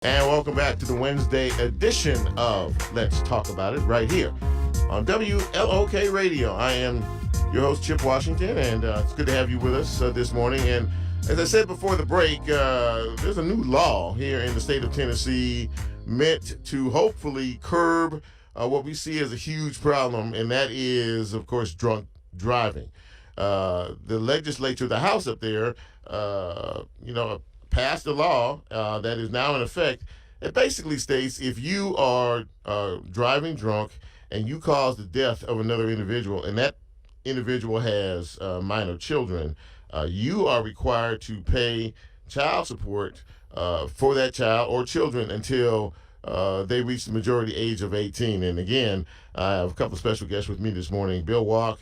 And welcome back to the Wednesday edition of Let's Talk About It right here on WLOK Radio. I am your host, Chip Washington, and it's good to have you with us this morning. And as I said before the break, there's a new law here in the state of Tennessee meant to hopefully curb what we see as a huge problem, and that is, of course, drunk driving. The legislature, the House up there, passed a law that is now in effect. It basically states if you are driving drunk and you cause the death of another individual, and that individual has minor children, you are required to pay child support for that child or children until they reach the majority age of 18. And again, I have a couple of special guests with me this morning. Bill Walk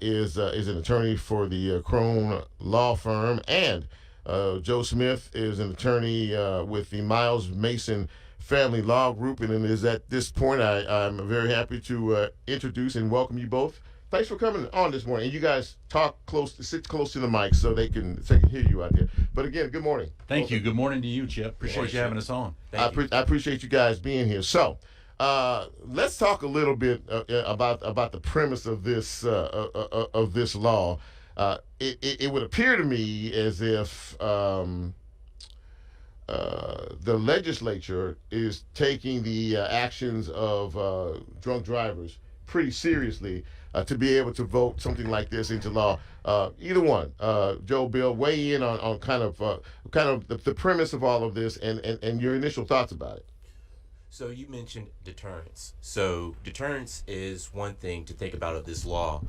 is an attorney for the Crone Law Firm, and Joe Smith is an attorney with the Miles Mason Family Law Group, and it is at this point I'm very happy to introduce and welcome you both. Thanks for coming on this morning. And you guys sit close to the mic so they can hear you out there. But again, good morning. Thank you. Good morning to you, Chip. Appreciate you having us on. I appreciate you guys being here. So let's talk a little bit about the premise of this law. It would appear to me as if the legislature is taking the actions of drunk drivers pretty seriously to be able to vote something like this into law. Either one, Joe, Bill, weigh in on kind of the premise of all of this and your initial thoughts about it. So you mentioned deterrence. So deterrence is one thing to think about of this law.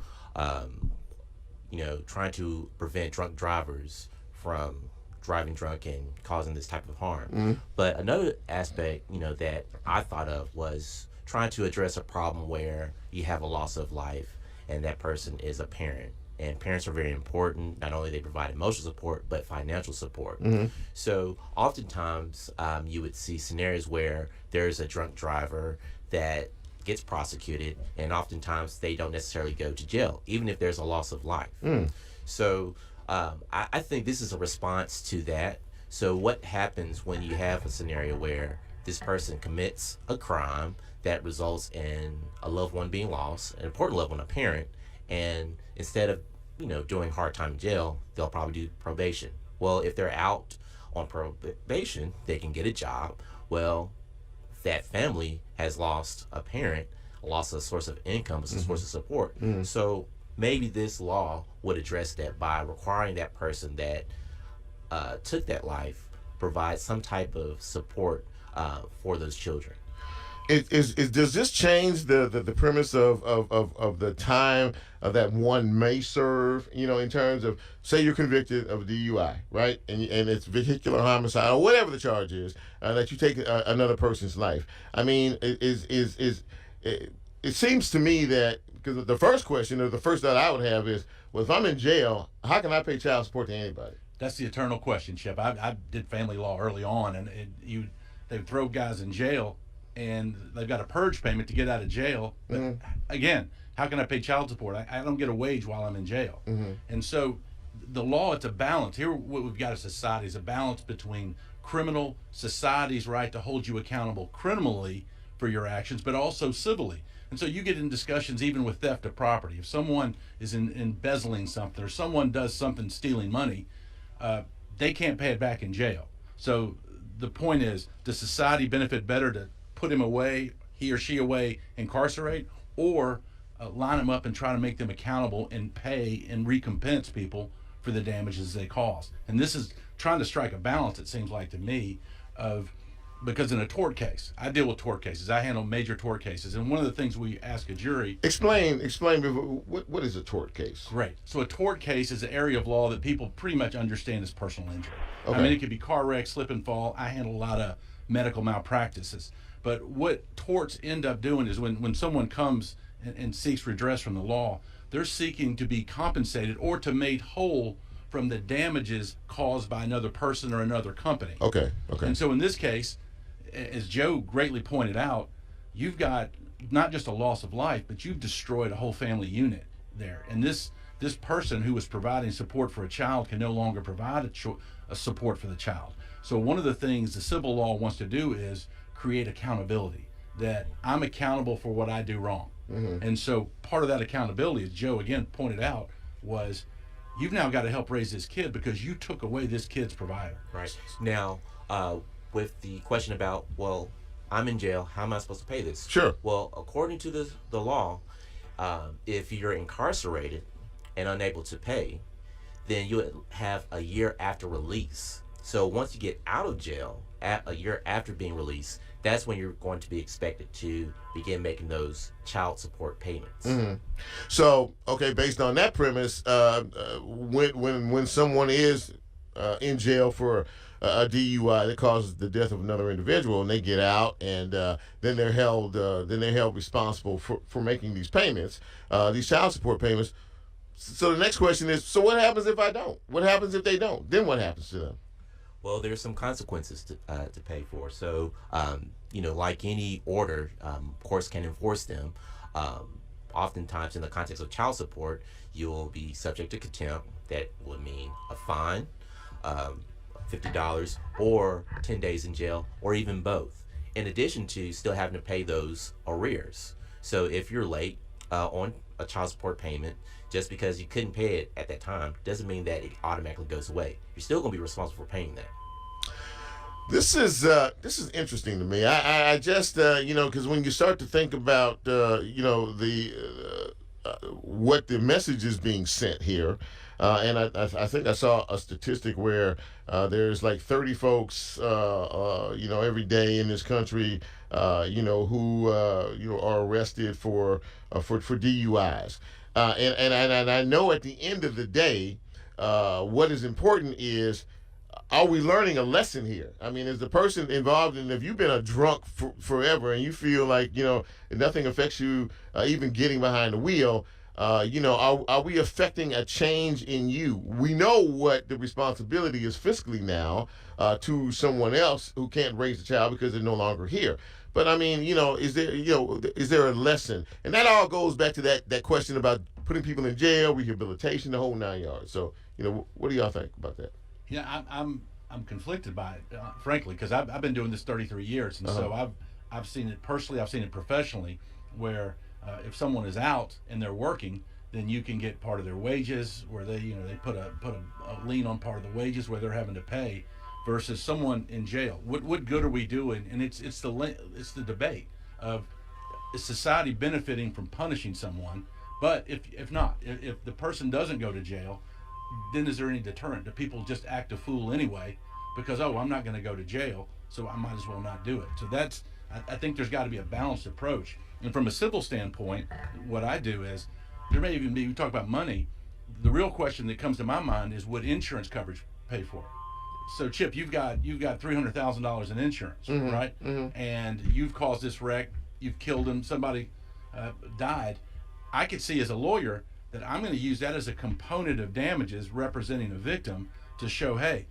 Trying to prevent drunk drivers from driving drunk and causing this type of harm. Mm-hmm. But another aspect, that I thought of was trying to address a problem where you have a loss of life and that person is a parent. And parents are very important. Not only they provide emotional support, but financial support. Mm-hmm. So oftentimes you would see scenarios where there's a drunk driver that gets prosecuted, and oftentimes they don't necessarily go to jail, even if there's a loss of life. So I think this is a response to that. So what happens when you have a scenario where this person commits a crime that results in a loved one being lost, an important loved one, a parent, and instead of doing hard time in jail, they'll probably do probation. Well, if they're out on probation, they can get a job. Well, that family has lost a parent, lost a source of income, a source of support. Mm-hmm. So maybe this law would address that by requiring that person that took that life provide some type of support for those children. Does this change the premise of the time that one may serve, in terms of, say you're convicted of DUI, right? And it's vehicular homicide or whatever the charge is, that you take another person's life. I mean, it seems to me that, because the first question or the first thought I would have is, well, if I'm in jail, how can I pay child support to anybody? That's the eternal question, Chip. I did family law early on, and they would throw guys in jail, and they've got a purge payment to get out of jail. But again, how can I pay child support? I don't get a wage while I'm in jail. Mm-hmm. And so the law, it's a balance. Here what we've got as society is a balance between criminal society's right to hold you accountable criminally for your actions, but also civilly. And so you get in discussions even with theft of property. If someone is embezzling something or someone does something stealing money, they can't pay it back in jail. So the point is, does society benefit better to put him away, he or she away, incarcerate, or line them up and try to make them accountable and pay and recompense people for the damages they cause? And this is trying to strike a balance, it seems like to me, because in a tort case, I deal with tort cases. I handle major tort cases, and one of the things we ask a jury... Explain what is a tort case? Great. So a tort case is an area of law that people pretty much understand as personal injury. Okay. I mean, it could be car wreck, slip and fall. I handle a lot of medical malpractices. But what torts end up doing is when someone comes and seeks redress from the law, they're seeking to be compensated or to made whole from the damages caused by another person or another company. Okay. And so in this case, as Joe greatly pointed out, you've got not just a loss of life, but you've destroyed a whole family unit there. And this person who was providing support for a child can no longer provide a support for the child. So one of the things the civil law wants to do is create accountability, that I'm accountable for what I do wrong. And so part of that accountability, as Joe again pointed out, was you've now got to help raise this kid because you took away this kid's provider. Right. Now, with the question about, well, I'm in jail, how am I supposed to pay this? Sure. Well, according to the law, if you're incarcerated and unable to pay, then you would have a year after release. So once you get out of jail, a year after being released, that's when you're going to be expected to begin making those child support payments. So, okay, based on that premise, when someone is in jail for a DUI that causes the death of another individual, and they get out, and then they're held responsible for making these payments, these child support payments. So the next question is, so what happens if I don't? What happens if they don't? Then what happens to them? Well, there's some consequences to pay for. So, like any order, courts can enforce them. Oftentimes, in the context of child support, you'll be subject to contempt. That would mean a fine, $50, or 10 days in jail, or even both. In addition to still having to pay those arrears. So, if you're late on a child support payment, just because you couldn't pay it at that time doesn't mean that it automatically goes away. You're still going to be responsible for paying that. This is interesting to me. I just because when you start to think about what the message is being sent here, and I think I saw a statistic where there's like 30 folks every day in this country who are arrested for DUIs. And I know at the end of the day, what is important is, are we learning a lesson here? I mean, is the person involved in, if you've been a drunk forever and you feel like, nothing affects you, even getting behind the wheel, are we affecting a change in you? We know what the responsibility is fiscally now to someone else who can't raise a child because they're no longer here. But I mean, is there a lesson? And that all goes back to that question about putting people in jail, rehabilitation, the whole 9 yards. So, what do y'all think about that? Yeah, I'm conflicted by it, frankly, because I've been doing this 33 years, and so I've seen it personally, I've seen it professionally, where if someone is out and they're working, then you can get part of their wages, where they put a lien on part of the wages where they're having to pay, versus someone in jail. What good are we doing? And it's the debate of, is society benefiting from punishing someone? But if not, if the person doesn't go to jail, then is there any deterrent? Do people just act a fool anyway because, I'm not going to go to jail, so I might as well not do it? So I think there's got to be a balanced approach. And from a civil standpoint, what I do is, there may even be, we talk about money, the real question that comes to my mind is, would insurance coverage pay for it? So Chip, you've got $300,000 in insurance, right? And you've caused this wreck, you've killed him, somebody died. I could see as a lawyer that I'm going to use that as a component of damages representing a victim to show, hey,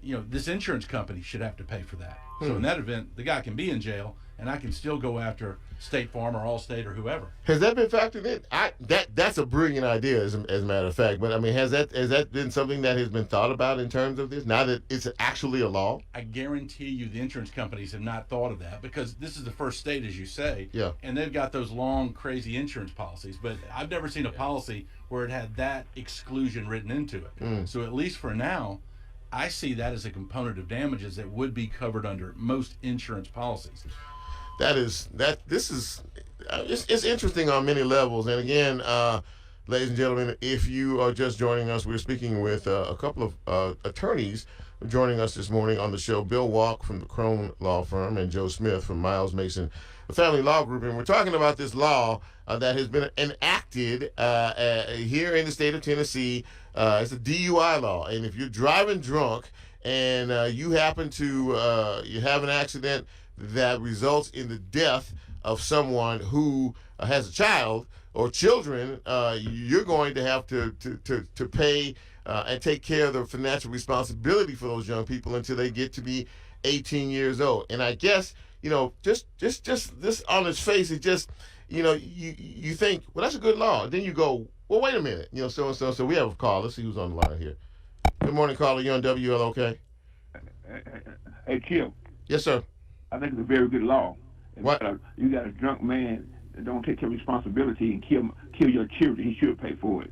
this insurance company should have to pay for that. So in that event, the guy can be in jail, and I can still go after State Farm or Allstate or whoever. Has that been factored in? That's a brilliant idea, as a matter of fact. But I mean, has that been something that has been thought about in terms of this? Now that it's actually a law. I guarantee you, the insurance companies have not thought of that, because this is the first state, as you say. Yeah. And they've got those long, crazy insurance policies. But I've never seen a policy where it had that exclusion written into it. So at least for now, I see that as a component of damages that would be covered under most insurance policies. It's interesting on many levels. And again, ladies and gentlemen, if you are just joining us, we're speaking with a couple of attorneys joining us this morning on the show. Bill Walk from the Crone Law Firm and Joe Smith from Miles Mason Family Law Group. And we're talking about this law that has been enacted here in the state of Tennessee. It's a DUI law. And if you're driving drunk and you happen to you have an accident that results in the death of someone who has a child or children, you're going to have to pay and take care of the financial responsibility for those young people until they get to be 18 years old. And I guess, just this on its face, it just, you think, well, that's a good law. Then you go, well, wait a minute, so we have a call. Let's see who's on the line here. Good morning, caller. You're on WLOK. Hey, Chip, Yes, sir. I think it's a very good law. If What? you got a drunk man that don't take your responsibility and kill your children, he should pay for it.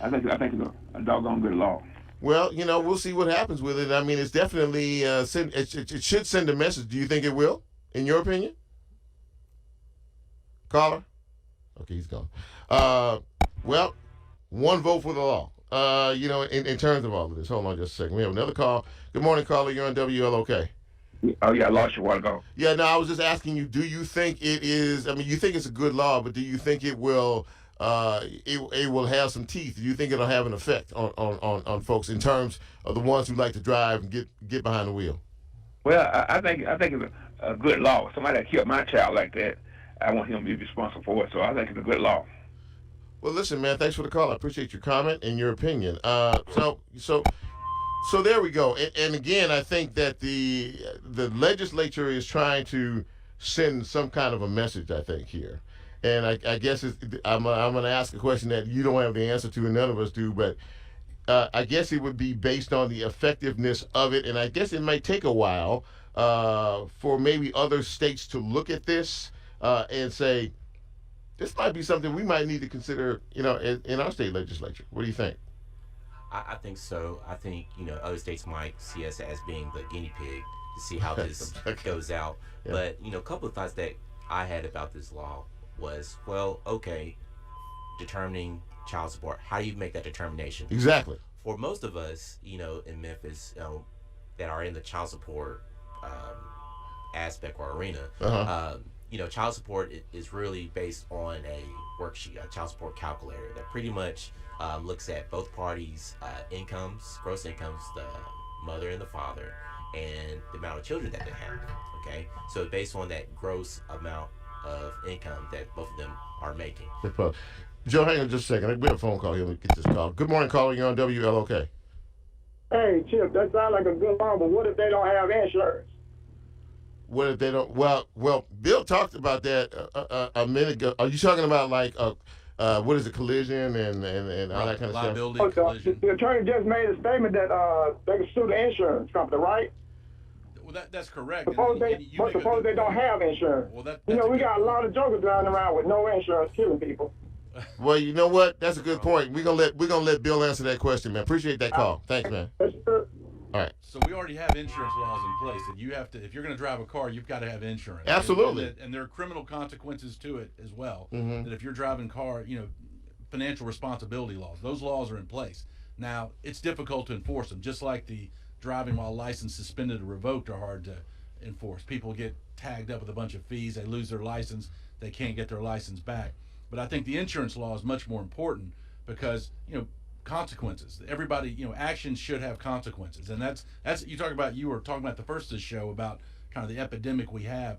I think it's a doggone good law. Well, we'll see what happens with it. I mean, it's definitely it should send a message. Do you think it will, in your opinion, caller? Okay, he's gone. Well, one vote for the law. In terms of all of this. Hold on just a second. We have another call. Good morning, caller. You're on WLOK. Oh yeah, I lost you a while ago. Yeah, no, I was just asking you. Do you think it is? I mean, you think it's a good law, but do you think it will? It will have some teeth. Do you think it'll have an effect on folks in terms of the ones who like to drive and get behind the wheel? Well, I think it's a good law. Somebody that killed my child like that, I want him to be responsible for it. So I think it's a good law. Well, listen, man. Thanks for the call. I appreciate your comment and your opinion. So there we go. And again, I think that the legislature is trying to send some kind of a message. I think here. And I guess I'm going to ask a question that you don't have the answer to, and none of us do. But I guess it would be based on the effectiveness of it, and I guess it might take a while for maybe other states to look at this and say, this might be something we might need to consider, in our state legislature. What do you think? I think so. I think, other states might see us as being the guinea pig to see how this goes out. Yeah. But, a couple of thoughts that I had about this law was, well, okay, determining child support. How do you make that determination? Exactly. For most of us, in Memphis, that are in the child support aspect or arena, child support is really based on a worksheet, a child support calculator that pretty much looks at both parties' incomes, gross incomes, the mother and the father, and the amount of children that they have. Okay, so based on that gross amount of income that both of them are making. Joe, hang on just a second. We have a phone call here. Let me get this call. Good morning, caller. You're on WLOK. Hey, Chip, that sounds like a good law, but what if they don't have insurance? What if they don't? Well, Bill talked about that a minute ago. Are you talking about like what is it, collision and all that kind of liability, stuff? collision. The attorney just made a statement that they can sue the insurance company, right? Well, that's correct. Suppose And you make a suppose good they don't point. have insurance. Well, that's we good got a lot of jokers driving around with no insurance killing people. Well, you know what? That's a good point. We're gonna let Bill answer that question, man. Appreciate that call. Thanks, man. All right. So we already have insurance laws in place that you have to, if you're going to drive a car, you've got to have insurance. Absolutely. And there are criminal consequences to it as well. Mm-hmm. That if you're driving a car, financial responsibility laws, those laws are in place. Now, it's difficult to enforce them, just like the driving while license suspended or revoked are hard to enforce. People get tagged up with a bunch of fees, they lose their license, they can't get their license back. But I think the insurance law is much more important because, consequences. Everybody, actions should have consequences. And that's you were talking about the first of the show about kind of the epidemic we have.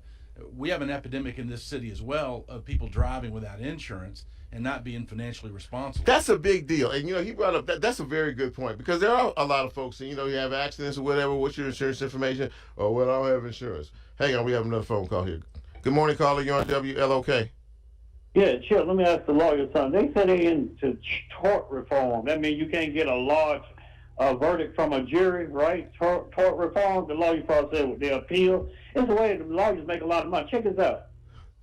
We have an epidemic in this city as well of people driving without insurance and not being financially responsible. That's a big deal. And, he brought up that's a very good point because there are a lot of folks, you have accidents or whatever. What's your insurance information? Oh, well, I don't have insurance. Hang on. We have another phone call here. Good morning, caller. You're on WLOK. Yeah, Chip, let me ask the lawyer something. They said they into tort reform. That means you can't get a large verdict from a jury, right? Tort reform, the lawyer probably said they appeal. It's the way the lawyers make a lot of money. Check this out.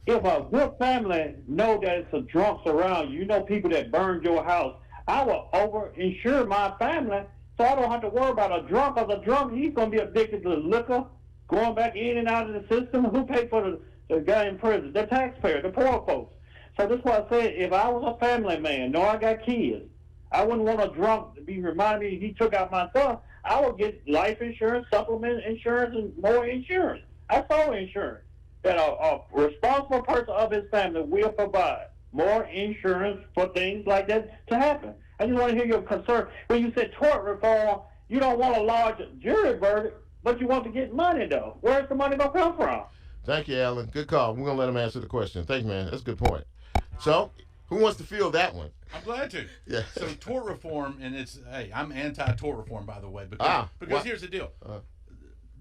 If a good family know that it's a drunks around you, people that burned your house, I will over-insure my family so I don't have to worry about a drunk. Because a drunk, he's going to be addicted to liquor, going back in and out of the system. Who paid for the guy in prison? The taxpayer, the poor folks. So this is why I said, if I was a family man, I got kids, I wouldn't want a drunk to be reminding me he took out my stuff. I would get life insurance, supplement insurance, and more insurance. I saw insurance that a responsible person of his family will provide more insurance for things like that to happen. I just want to hear your concern. When you said tort reform, you don't want a large jury verdict, but you want to get money, though. Where's the money going to come from? Thank you, Alan. Good call. We're going to let him answer the question. Thank you, man. That's a good point. So, who wants to field that one? I'm glad to. Yeah. So tort reform, and I'm anti-tort reform, by the way, because here's the deal.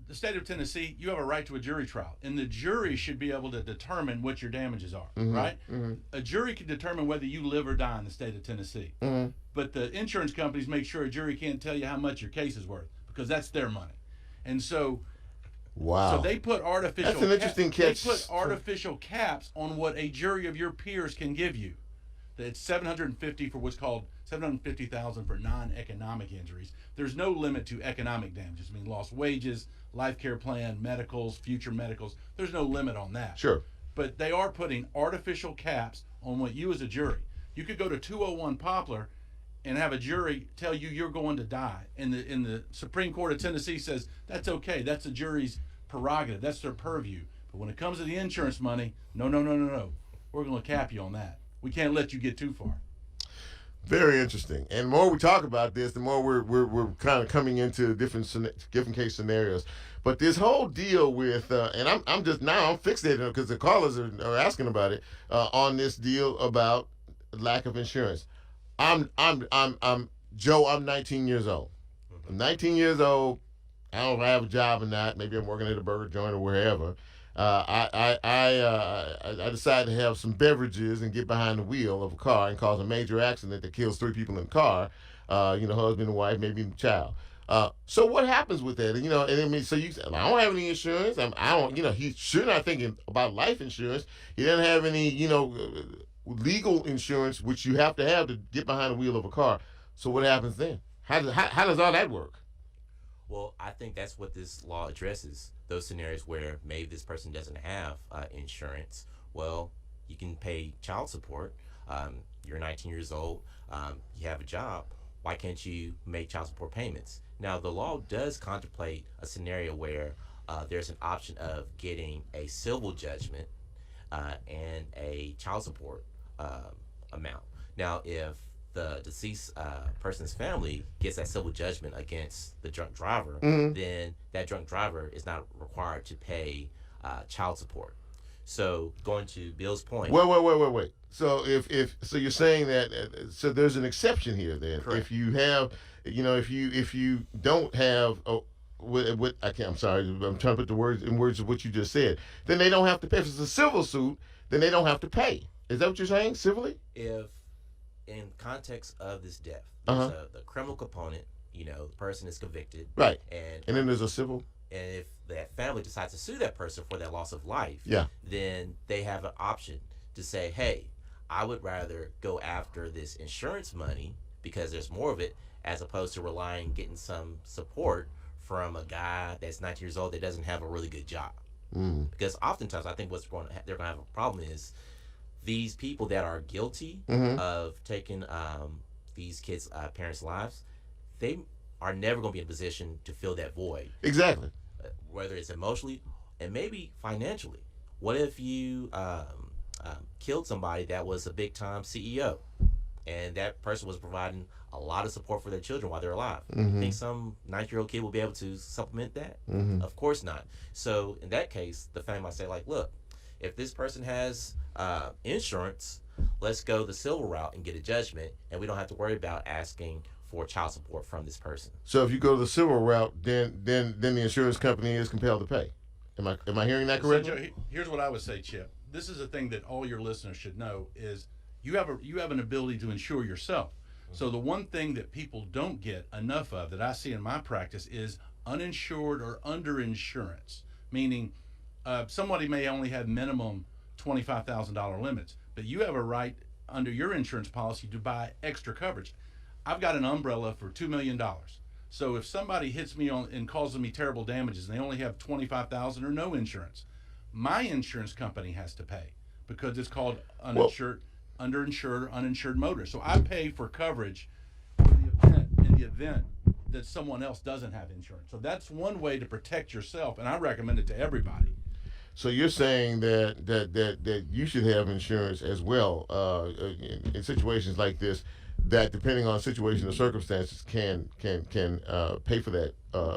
The state of Tennessee, you have a right to a jury trial, and the jury should be able to determine what your damages are, right? Mm-hmm. A jury can determine whether you live or die in the state of Tennessee. Mm-hmm. But the insurance companies make sure a jury can't tell you how much your case is worth because that's their money. And so Wow. so they put artificial That's an interesting catch. They put artificial caps on what a jury of your peers can give you. It's 750 for what's called 750,000 for non-economic injuries. There's no limit to economic damages. I mean, lost wages, life care plan, medicals, future medicals. There's no limit on that. Sure. But they are putting artificial caps on what you as a jury. You could go to 201 Poplar and have a jury tell you you're going to die. And the Supreme Court of Tennessee says that's okay. That's the jury's prerogative. That's their purview. But when it comes to the insurance money, no. We're going to cap you on that. We can't let you get too far. Very interesting. And the more we talk about this, the more we're kind of coming into different case scenarios. But this whole deal with and I'm fixated because the callers are asking about it on this deal about lack of insurance. I'm Joe. I'm 19 years old. I'm 19 years old. I don't know if I have a job or not. Maybe I'm working at a burger joint or wherever. I decide to have some beverages and get behind the wheel of a car and cause a major accident that kills 3 people in the car. Husband and wife, maybe even a child. So what happens with that? And I mean, so you say, I don't have any insurance. I don't. He's sure not thinking about life insurance. He doesn't have any, legal insurance, which you have to get behind the wheel of a car. So what happens then? How does all that work? Well, I think that's what this law addresses. Those scenarios where maybe this person doesn't have insurance. Well, you can pay child support. You're 19 years old. You have a job. Why can't you make child support payments? Now, the law does contemplate a scenario where there's an option of getting a civil judgment and a child support amount. Now, if the deceased person's family gets that civil judgment against the drunk driver, then that drunk driver is not required to pay child support. So going to Bill's point. Wait. So if you're saying that so there's an exception here then. Correct. If you have, if you don't have. I'm sorry. I'm trying to put the words of what you just said. Then they don't have to pay. If it's a civil suit, then they don't have to pay. Is that what you're saying? Civilly? If in context of this death, there's the criminal component, the person is convicted. Right. And then there's a civil. And if that family decides to sue that person for that loss of life, then they have an option to say, hey, I would rather go after this insurance money because there's more of it, as opposed to getting some support from a guy that's 19 years old that doesn't have a really good job. Because oftentimes I think they're going to have a problem is these people that are guilty of taking these kids' parents' lives, they are never going to be in a position to fill that void. Exactly. Whether it's emotionally and maybe financially. What if you killed somebody that was a big-time CEO and that person was providing a lot of support for their children while they're alive? You think some 9-year-old kid will be able to supplement that? Of course not. So in that case, the family might say, look, if this person has insurance, let's go the civil route and get a judgment, and we don't have to worry about asking for child support from this person. So if you go the civil route, then the insurance company is compelled to pay. Am I hearing that correctly? So Joe, here's what I would say, Chip. This is a thing that all your listeners should know is you have an ability to insure yourself. So the one thing that people don't get enough of that I see in my practice is uninsured or underinsurance, meaning somebody may only have minimum $25,000 limits, but you have a right under your insurance policy to buy extra coverage. I've got an umbrella for $2 million. So if somebody hits me and causes me terrible damages and they only have $25,000 or no insurance, my insurance company has to pay because it's called underinsured or uninsured motorist. So I pay for coverage in the event that someone else doesn't have insurance. So that's one way to protect yourself, and I recommend it to everybody. So you're saying that you should have insurance as well in situations like this, that depending on situation or circumstances can pay for that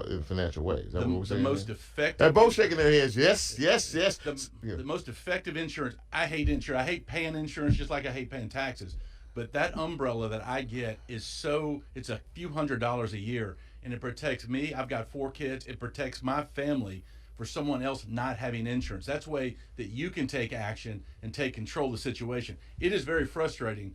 in financial ways. Is that what we're saying? The most effective. They're both shaking their heads. Yes. The most effective insurance. I hate insurance. I hate paying insurance just like I hate paying taxes. But that umbrella that I get it's a few $100s a year, and it protects me. I've got 4 kids. It protects my family for someone else not having insurance. That's a way that you can take action and take control of the situation. It is very frustrating,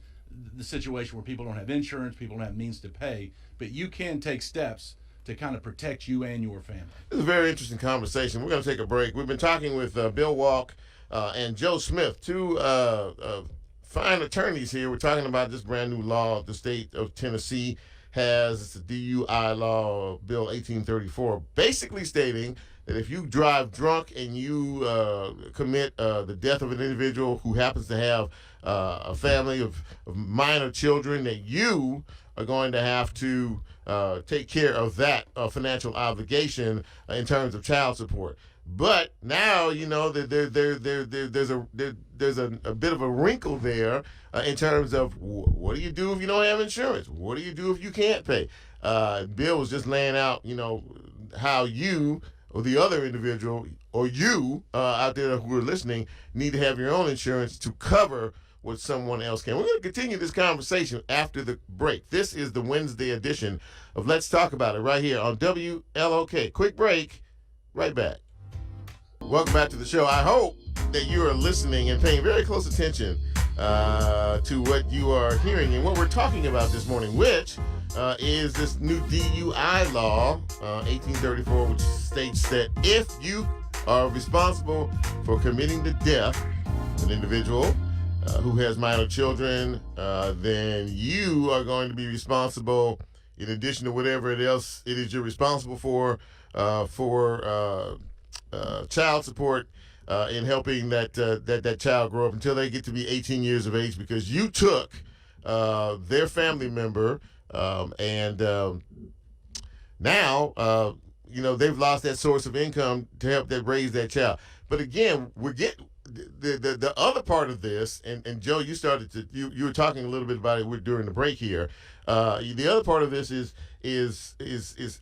the situation where people don't have insurance, people don't have means to pay, but you can take steps to kind of protect you and your family. This is a very interesting conversation. We're going to take a break. We've been talking with Bill Walk and Joe Smith, two fine attorneys here. We're talking about this brand new law the state of Tennessee has. It's the DUI law, Bill 1834, basically stating that if you drive drunk and you commit the death of an individual who happens to have a family of minor children, that you are going to have to take care of that financial obligation in terms of child support. But now that there's a bit of a wrinkle there in terms of what do you do if you don't have insurance? What do you do if you can't pay? Bill was just laying out how you or the other individual or you out there who are listening need to have your own insurance to cover what someone else can. We're going to continue this conversation after the break. This is the Wednesday edition of Let's Talk About It right here on WLOK. Quick break, right back. Welcome back to the show. I hope that you are listening and paying very close attention to what you are hearing and what we're talking about this morning, which is this new DUI law, 1834, which states that if you are responsible for committing the death of an individual who has minor children, then you are going to be responsible, in addition to whatever else it is you're responsible for child support in helping that child grow up until they get to be 18 years of age, because you took their family member and now they've lost that source of income to help them raise that child. But again, we're getting the other part of this, and Joe, you were talking a little bit about it during the break here. The other part of this is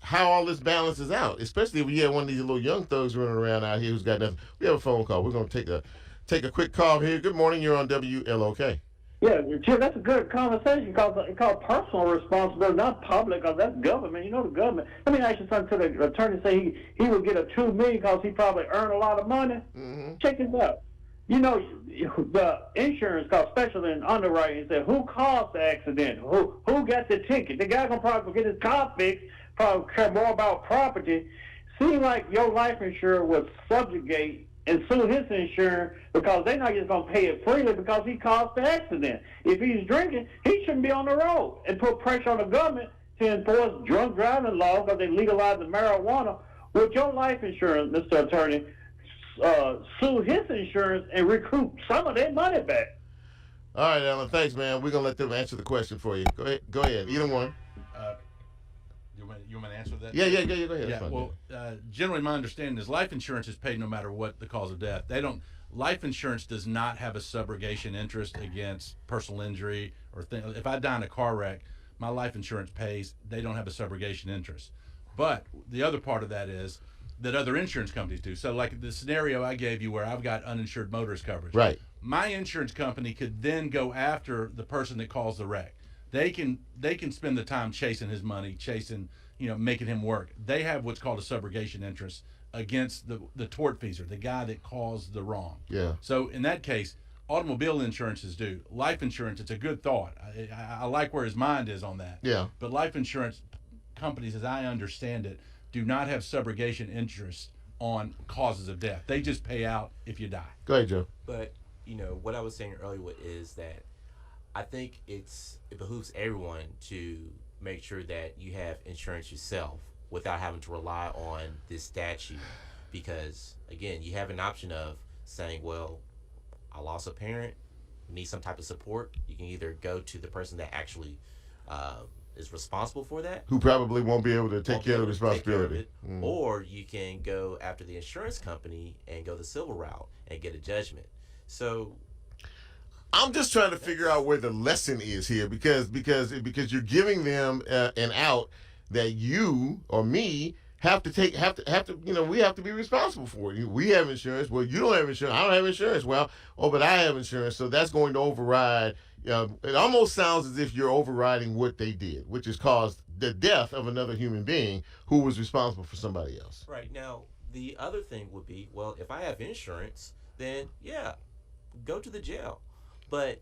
how all this balances out, especially if you have one of these little young thugs running around out here who's got nothing. We have a phone call. We're going to take a quick call here. Good morning. You're on WLOK. Yeah, Chip, that's a good conversation because it's called personal responsibility, not public, because that's government. The government. Let me ask you something. To the attorney say he would get a $2 million because he probably earned a lot of money. Mm-hmm. Check this out. The insurance, especially in underwriting, said who caused the accident, who got the ticket. The guy gonna probably get his car fixed, probably care more about property. Seems like your life insurer would subjugate and sue his insurance because they're not just gonna pay it freely because he caused the accident. If he's drinking, he shouldn't be on the road, and put pressure on the government to enforce drunk driving laws because they legalized the marijuana. With your life insurance, Mr. Attorney, sue his insurance and recoup some of their money back. All right, Alan. Thanks, man. We're gonna let them answer the question for you. Go ahead. Either one. You want me to answer that? Yeah. Go ahead. Yeah. Well, generally, my understanding is life insurance is paid no matter what the cause of death. Life insurance does not have a subrogation interest against personal injury or if I die in a car wreck, my life insurance pays. They don't have a subrogation interest. But the other part of that is that other insurance companies do. So like the scenario I gave you where I've got uninsured motorist coverage. Right. My insurance company could then go after the person that caused the wreck. They can spend the time chasing his money, making him work. They have what's called a subrogation interest against the tortfeasor, the guy that caused the wrong. Yeah. So in that case, automobile insurance is due. Life insurance, it's a good thought. I like where his mind is on that. Yeah. But life insurance companies, as I understand it, do not have subrogation interest on causes of death. They just pay out if you die. Go ahead, Joe. But what I was saying earlier is that I think it behooves everyone to make sure that you have insurance yourself without having to rely on this statute, because again, you have an option of saying, well, I lost a parent, need some type of support. You can either go to the person that actually is responsible for that, who probably won't be able to take care of the responsibility, or you can go after the insurance company and go the civil route and get a judgment. So I'm just trying to figure out where the lesson is here, because you're giving them an out that you or me have to we have to be responsible for it. We have insurance. Well, you don't have insurance. I don't have insurance. Well, but I have insurance, so that's going to override. It almost sounds as if you're overriding what they did, which has caused the death of another human being who was responsible for somebody else. Right. Now, the other thing would be, well, if I have insurance, then yeah, go to the jail. But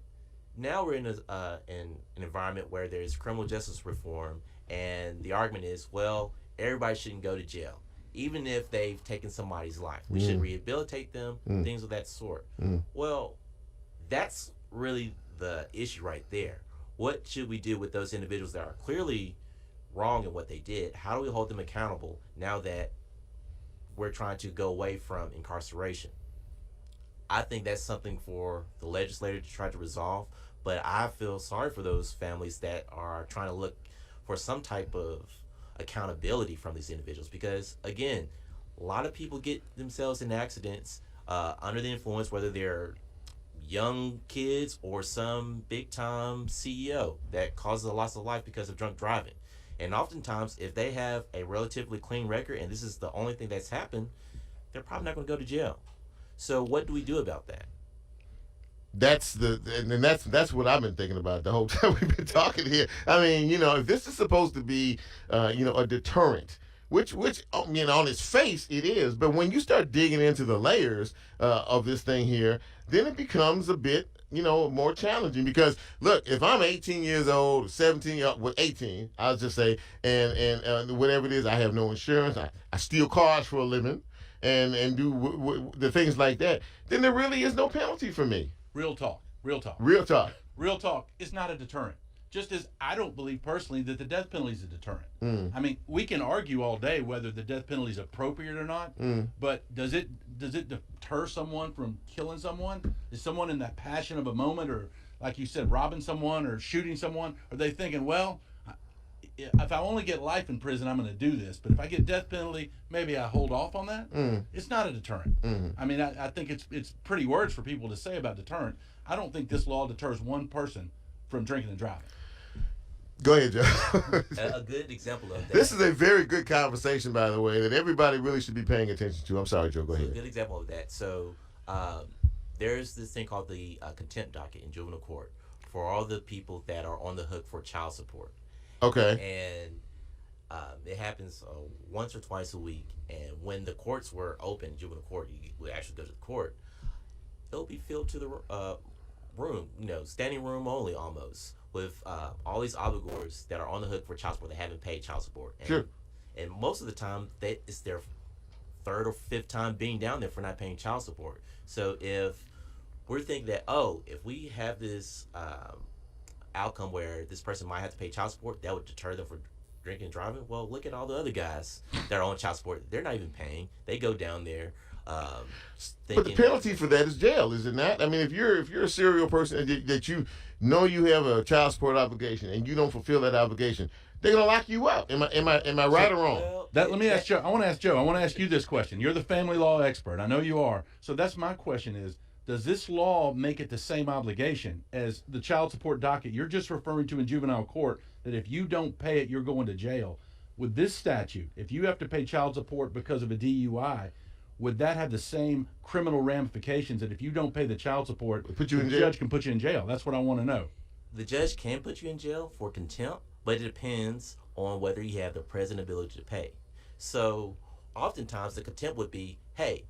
now we're in an environment where there's criminal justice reform, and the argument is, well, everybody shouldn't go to jail, even if they've taken somebody's life. We should rehabilitate them, things of that sort. Well, that's really the issue right there. What should we do with those individuals that are clearly wrong in what they did? How do we hold them accountable now that we're trying to go away from incarceration? I think that's something for the legislator to try to resolve, but I feel sorry for those families that are trying to look for some type of accountability from these individuals, because again, a lot of people get themselves in accidents under the influence, whether they're young kids or some big time CEO that causes a loss of life because of drunk driving. And oftentimes, if they have a relatively clean record and this is the only thing that's happened, they're probably not going to go to jail. So what do we do about that? That's what I've been thinking about the whole time we've been talking here. I mean, if this is supposed to be, a deterrent, which on its face it is, but when you start digging into the layers of this thing here, then it becomes a bit, more challenging. Because look, if I'm 18 years old, 17, 18, I'll just say, and whatever it is, I have no insurance, I steal cars for a living, and do the things like that, then there really is no penalty for me. Real talk. Real talk. Real talk. It's not a deterrent. Just as I don't believe personally that the death penalty is a deterrent. I mean, we can argue all day whether the death penalty is appropriate or not, but does it deter someone from killing someone? Is someone in that passion of a moment, or like you said, robbing someone or shooting someone? Are they thinking, well, if I only get life in prison, I'm going to do this, but if I get death penalty, maybe I hold off on that? It's not a deterrent. I mean, I think it's pretty words for people to say about deterrent. I don't think this law deters one person from drinking and driving. Go ahead, Joe. A good example of that. This is a very good conversation, by the way, that everybody really should be paying attention to. I'm sorry, Joe. Go ahead. A good example of that. So there's this thing called the contempt docket in juvenile court for all the people that are on the hook for child support. Okay. And it happens once or twice a week. And when the courts were open, juvenile court, you would actually go to the court. It'll be filled to the room, standing room only almost, with all these obligors that are on the hook for child support that haven't paid child support. And, sure. And most of the time, it's their third or fifth time being down there for not paying child support. So if we're thinking that, if we have this outcome where this person might have to pay child support, that would deter them from drinking and driving. Well, look at all the other guys that are on child support. They're not even paying. They go down there. But the penalty for that is jail, is it not? I mean, if you're a serial person that you know you have a child support obligation and you don't fulfill that obligation, they're gonna lock you up. Am I right or wrong? Well, let me ask Joe. I want to ask Joe. I want to ask you this question. You're the family law expert. I know you are. So that's my question: is does this law make it the same obligation as the child support docket you're just referring to in juvenile court? That if you don't pay it, you're going to jail. With this statute, if you have to pay child support because of a DUI, would that have the same criminal ramifications that if you don't pay the child support, the judge can put you in jail? That's what I want to know. The judge can put you in jail for contempt, but it depends on whether you have the present ability to pay. So oftentimes the contempt would be, hey,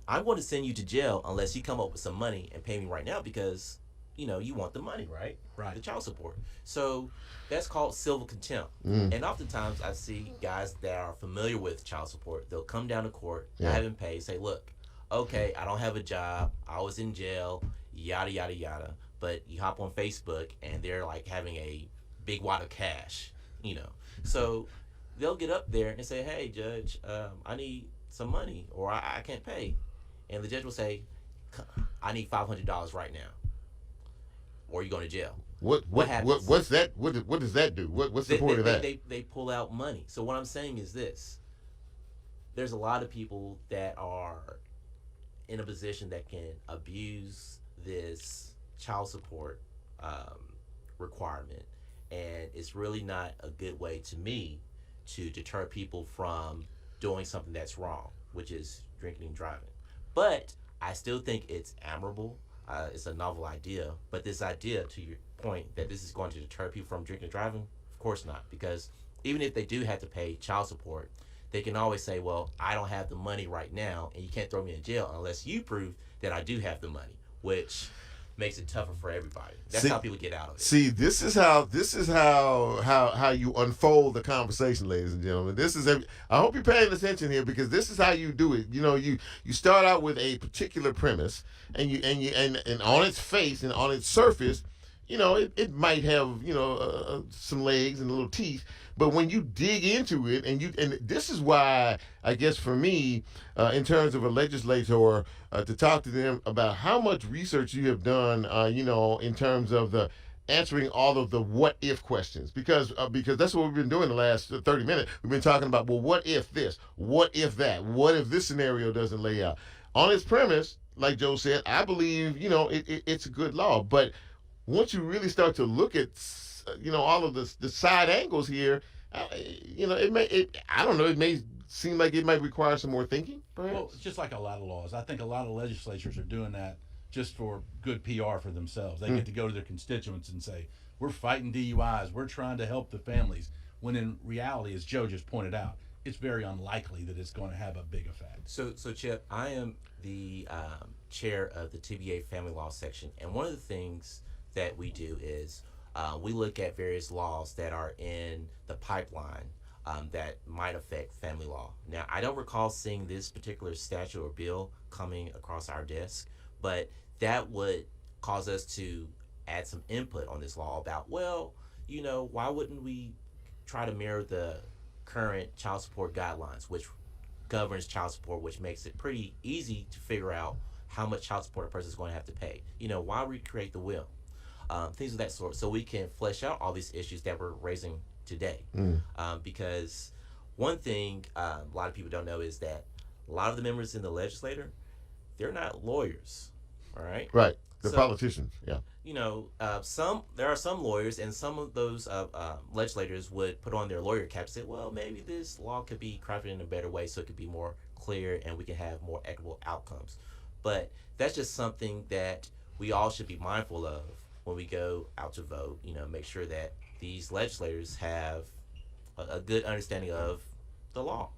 I'm going to send you to jail unless you come up with some money and pay me right now because, you want the money, right? Right. The child support. So that's called civil contempt. And oftentimes I see guys that are familiar with child support. They'll come down to court, I haven't paid, say, look, okay, I don't have a job, I was in jail, yada, yada, yada. But you hop on Facebook and they're like having a big wad of cash, So they'll get up there and say, hey, judge, I need some money or I can't pay. And the judge will say, I need $500 right now, or you're going to jail. What happens? What's that? What does that do? What's the point of that? They pull out money. So what I'm saying is this: there's a lot of people that are in a position that can abuse this child support requirement, and it's really not a good way to me to deter people from doing something that's wrong, which is drinking and driving. But I still think it's admirable. It's a novel idea, but this idea, to your point, that this is going to deter people from drinking and driving, of course not, because even if they do have to pay child support, they can always say, well, I don't have the money right now, and you can't throw me in jail unless you prove that I do have the money, which makes it tougher for everybody. That's See- how people get out of it. See, this is how you unfold the conversation, ladies and gentlemen. I hope you're paying attention here, because this is how you do it. You start out with a particular premise, and on its face and on its surface, it might have some legs and little teeth. But when you dig into it, and this is why, I guess, for me, in terms of a legislator, to talk to them about how much research you have done, in terms of the answering all of the what if questions, because that's what we've been doing the last 30 minutes. We've been talking about, well, what if this, what if that, what if this scenario doesn't lay out on its premise. Like Joe said, I believe it's a good law, but once you really start to look at all of the side angles here, it may seem like it might require some more thinking, perhaps. Well, it's just like a lot of laws. I think a lot of legislatures are doing that just for good PR for themselves. They get to go to their constituents and say, we're fighting DUIs, we're trying to help the families, when in reality, as Joe just pointed out, it's very unlikely that it's going to have a big effect. So Chip, I am the chair of the TBA Family Law section, and one of the things that we do is we look at various laws that are in the pipeline that might affect family law. Now, I don't recall seeing this particular statute or bill coming across our desk, but that would cause us to add some input on this law about, why wouldn't we try to mirror the current child support guidelines, which governs child support, which makes it pretty easy to figure out how much child support a person is going to have to pay. Why recreate the wheel? Things of that sort, so we can flesh out all these issues that we're raising today. Because one thing a lot of people don't know is that a lot of the members in the legislature, they're not lawyers, all right? Right, the politicians, yeah. There are some lawyers, and some of those legislators would put on their lawyer cap and say, well, maybe this law could be crafted in a better way so it could be more clear and we can have more equitable outcomes. But that's just something that we all should be mindful of when we go out to vote. Make sure that these legislators have a good understanding of the law,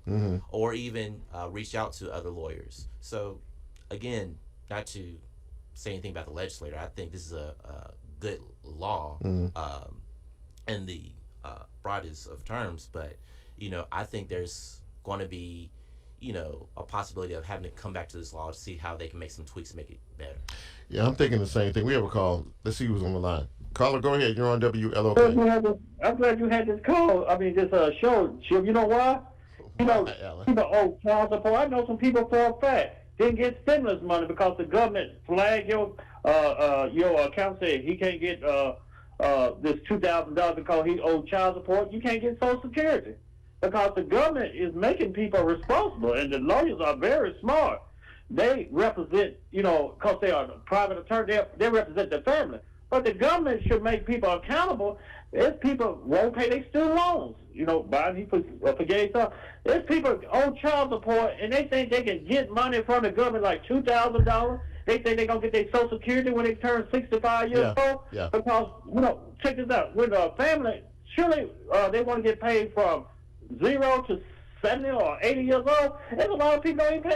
or even reach out to other lawyers. So again, not to say anything about the legislator, I think this is a good law in the broadest of terms, but I think there's going to be a possibility of having to come back to this law to see how they can make some tweaks to make it better. Yeah, I'm thinking the same thing. We have a call. Let's see who's on the line. Caller, go ahead. You're on WLOK. I'm glad you had this call. This show. Chip, you know why? People owe child support. I know some people for a fact didn't get stimulus money because the government flagged your account, said he can't get this $2,000 because he owed child support. You can't get Social Security because the government is making people responsible, and the lawyers are very smart. They represent, because they are private attorney, they represent the family. But the government should make people accountable. If people won't pay their student loans, Biden, he forgave stuff. If people owe child support and they think they can get money from the government, like $2,000, they think they're going to get their Social Security when they turn 65 years old. Yeah. Because, check this out. With a family, surely they want to get paid from 0 to 70 or 80 years old. There's a lot of people don't even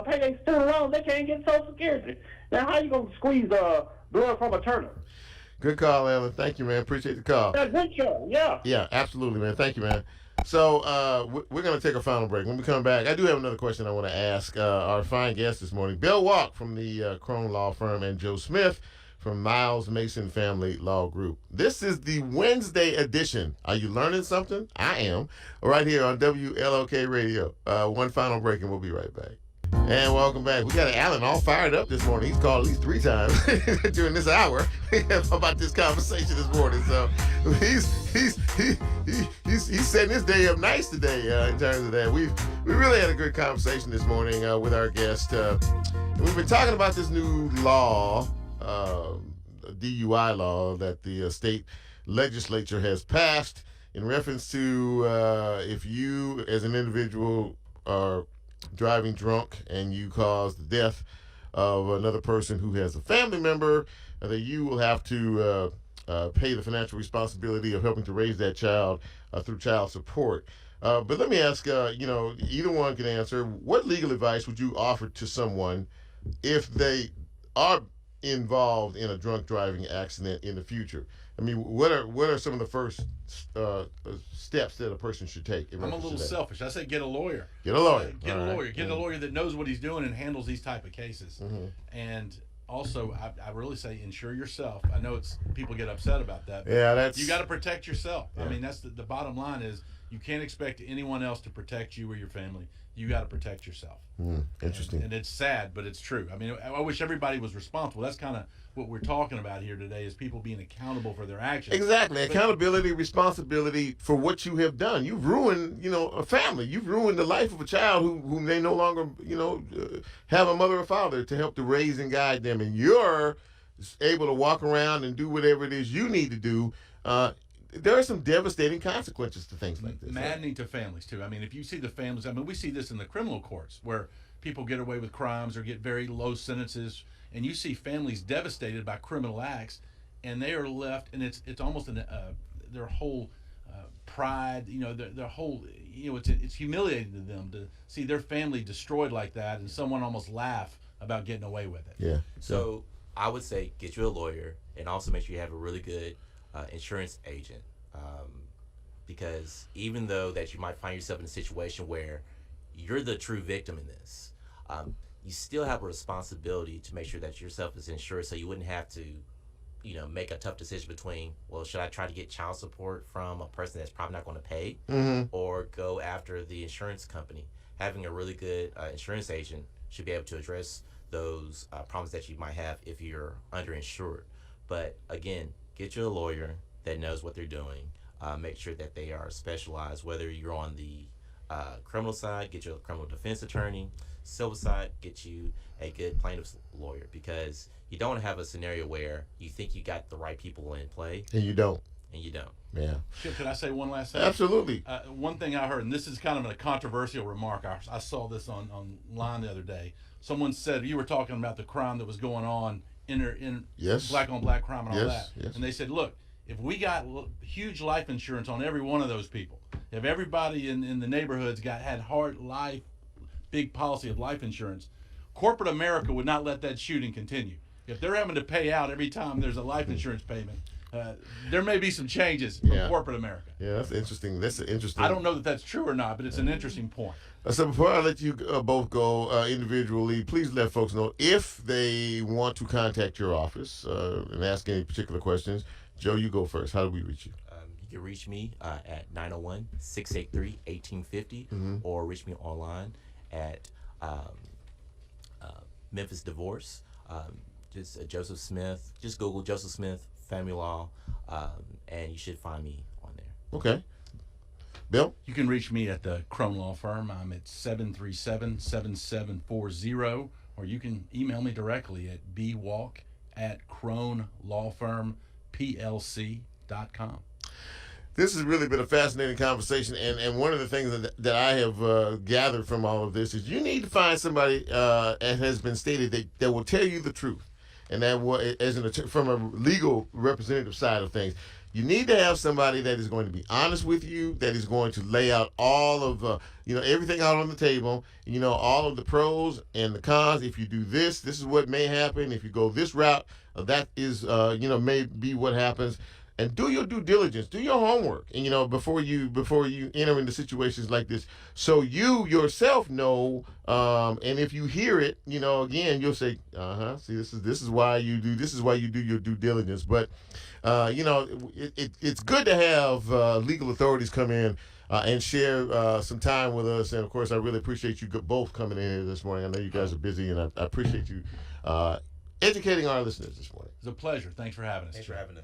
pay their student loans. They can't get Social Security. Now, how you going to squeeze blood from a turnip? Good call, Alan. Thank you, man. Appreciate the call. Yeah, good show. Yeah. Yeah, absolutely, man. Thank you, man. So we're going to take a final break. When we come back, I do have another question I want to ask our fine guest this morning, Bill Walk from the Crone Law Firm, and Joe Smith from Miles Mason Family Law Group. This is the Wednesday edition. Are you learning something? I am. Right here on WLOK Radio. One final break, and we'll be right back. And welcome back. We got Alan all fired up this morning. He's called at least 3 times during this hour about this conversation this morning. So he's setting his day up nice today in terms of that. We really had a good conversation this morning with our guest. We've been talking about this new law, DUI law that the state legislature has passed in reference to if you as an individual are driving drunk and you cause the death of another person who has a family member, that you will have to pay the financial responsibility of helping to raise that child through child support. But let me ask, either one can answer, what legal advice would you offer to someone if they are involved in a drunk driving accident in the future, I mean, what are some of the first steps that a person should take? I'm a little selfish. I say get a lawyer. Get a lawyer. Get a lawyer. Get a lawyer that knows what he's doing and handles these type of cases. And also, I really say insure yourself. I know people get upset about that. But you got to protect yourself. I mean, that's the bottom line is you can't expect anyone else to protect you or your family. You got to protect yourself. Interesting. And it's sad, but it's true. I mean, I wish everybody was responsible. That's kind of what we're talking about here today is people being accountable for their actions. Exactly. Accountability, responsibility for what you have done. You've ruined, a family. You've ruined the life of a child whom they no longer, have a mother or father to help to raise and guide them. And you're able to walk around and do whatever it is you need to do. There are some devastating consequences to things like this. Maddening to families, too. I mean, if you see the families, I mean, we see this in the criminal courts where people get away with crimes or get very low sentences, and you see families devastated by criminal acts, and they are left, and it's almost their whole pride, their whole, it's humiliating to them to see their family destroyed like that, and someone almost laugh about getting away with it. Yeah. So I would say get you a lawyer, and also make sure you have a really good insurance agent, because even though that you might find yourself in a situation where you're the true victim in this, you still have a responsibility to make sure that yourself is insured, so you wouldn't have to make a tough decision between, well, should I try to get child support from a person that's probably not going to pay, or go after the insurance company. Having a really good insurance agent should be able to address those problems that you might have if you're underinsured. But again, get you a lawyer that knows what they're doing. Make sure that they are specialized, whether you're on the criminal side, get you a criminal defense attorney. Civil side, get you a good plaintiff's lawyer, because you don't have a scenario where you think you got the right people in play. And you don't. Yeah. Chip, could I say one last thing? Absolutely. One thing I heard, and this is kind of a controversial remark. I saw this online the other day. Someone said, you were talking about the crime that was going on in black on black crime and all that. Yes. And they said, look, if we got huge life insurance on every one of those people, if everybody in the neighborhoods had hard life, big policy of life insurance, corporate America would not let that shooting continue. If they're having to pay out every time there's a life insurance payment, there may be some changes from corporate America. Yeah, that's interesting. That's interesting. I don't know that that's true or not, but it's an interesting point. So before I let you both go individually, please let folks know if they want to contact your office and ask any particular questions. Joe, you go first. How do we reach you? You can reach me at 901-683-1850, or reach me online at Memphis Divorce. Just Joseph Smith. Just Google Joseph Smith Family Law, and you should find me on there. Okay. Bill? You can reach me at the Crone Law Firm. I'm at 737-7740, or you can email me directly at bwalk@cronelawfirmplc.com. This has really been a fascinating conversation, and one of the things that I have gathered from all of this is you need to find somebody, as has been stated, that will tell you the truth, and that from a legal representative side of things, you need to have somebody that is going to be honest with you, that is going to lay out all of everything out on the table, all of the pros and the cons. If you do this, this is what may happen. If you go this route, that is may be what happens. And do your due diligence, do your homework, and before you enter into situations like this, so you yourself know. And if you hear it, again, you'll say, see, this is why you do your due diligence. But it's good to have legal authorities come in and share some time with us. And of course, I really appreciate you both coming in here this morning. I know you guys are busy, and I appreciate you educating our listeners this morning. It's a pleasure. Thanks for having us. Thanks for having us.